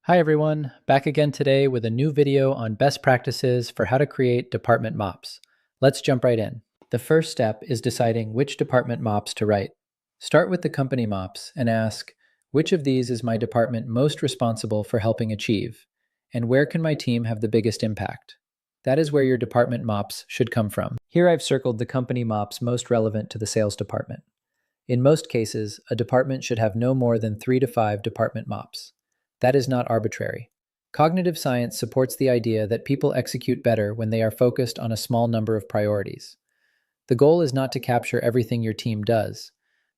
Hi everyone, back again today with a new video on best practices for how to create department MOPs. Let's jump right in. The first step is deciding which department MOPs to write. Start with the company MOPs and ask, which of these is my department most responsible for helping achieve? And where can my team have the biggest impact? That is where your department MOPs should come from. Here I've circled the company MOPs most relevant to the sales department. In most cases, a department should have no more than 3 to 5 department MOPs. That is not arbitrary. Cognitive science supports the idea that people execute better when they are focused on a small number of priorities. The goal is not to capture everything your team does.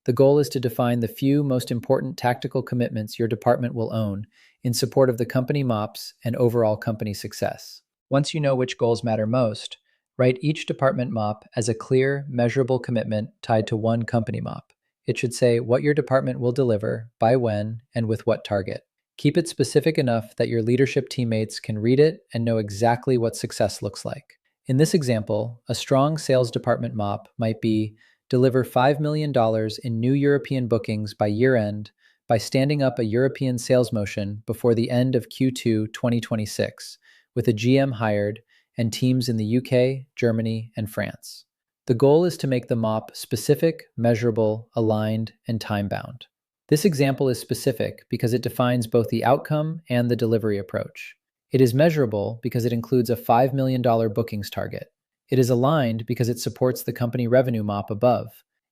The goal is to define the few most important tactical commitments your department will own in support of the company MOPs and overall company success. Once you know which goals matter most, write each department MOP as a clear, measurable commitment tied to one company MOP. It should say what your department will deliver, by when, and with what target. Keep it specific enough that your leadership teammates can read it and know exactly what success looks like. In this example, a strong sales department MOP might be deliver $5 million in new European bookings by year end by standing up a European sales motion before the end of Q2 2026, with a GM hired and teams in the UK, Germany, and France. The goal is to make the MOP specific, measurable, aligned, and time-bound. This example is specific because it defines both the outcome and the delivery approach. It is measurable because it includes a $5 million bookings target. It is aligned because it supports the company revenue MOP above.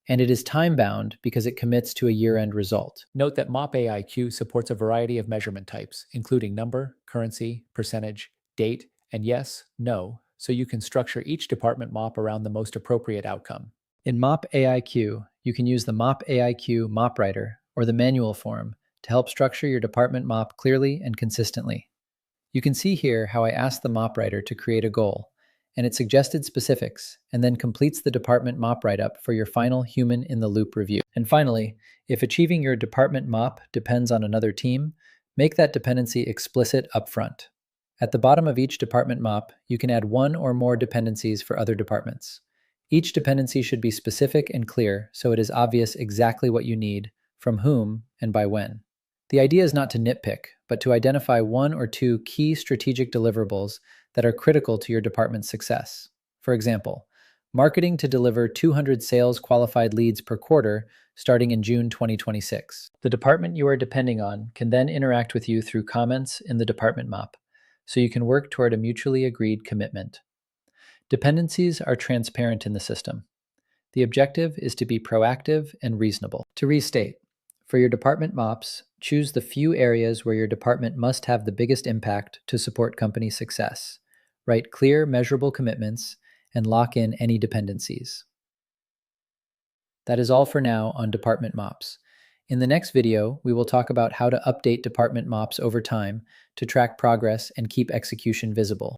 And it is time-bound because it commits to a year-end result. Note that MOPAIQ supports a variety of measurement types, including number, currency, percentage, date, and yes, no, so you can structure each department MOP around the most appropriate outcome. In MOPAIQ, you can use the MOPAIQ MOP Writer or the manual form to help structure your department MOP clearly and consistently. You can see here how I asked the MOP Writer to create a goal, and it suggested specifics, and then completes the department MOP write-up for your final human-in-the-loop review. And finally, if achieving your department MOP depends on another team, make that dependency explicit upfront. At the bottom of each department MOP, you can add one or more dependencies for other departments. Each dependency should be specific and clear so it is obvious exactly what you need, from whom, and by when. The idea is not to nitpick, but to identify one or two key strategic deliverables that are critical to your department's success. For example, marketing to deliver 200 sales qualified leads per quarter starting in June 2026. The department you are depending on can then interact with you through comments in the department MOP, so you can work toward a mutually agreed commitment. Dependencies are transparent in the system. The objective is to be proactive and reasonable. To restate, for your department MOPs, choose the few areas where your department must have the biggest impact to support company success. Write clear, measurable commitments, and lock in any dependencies. That is all for now on department MOPs. In the next video, we will talk about how to update department MOPs over time to track progress and keep execution visible.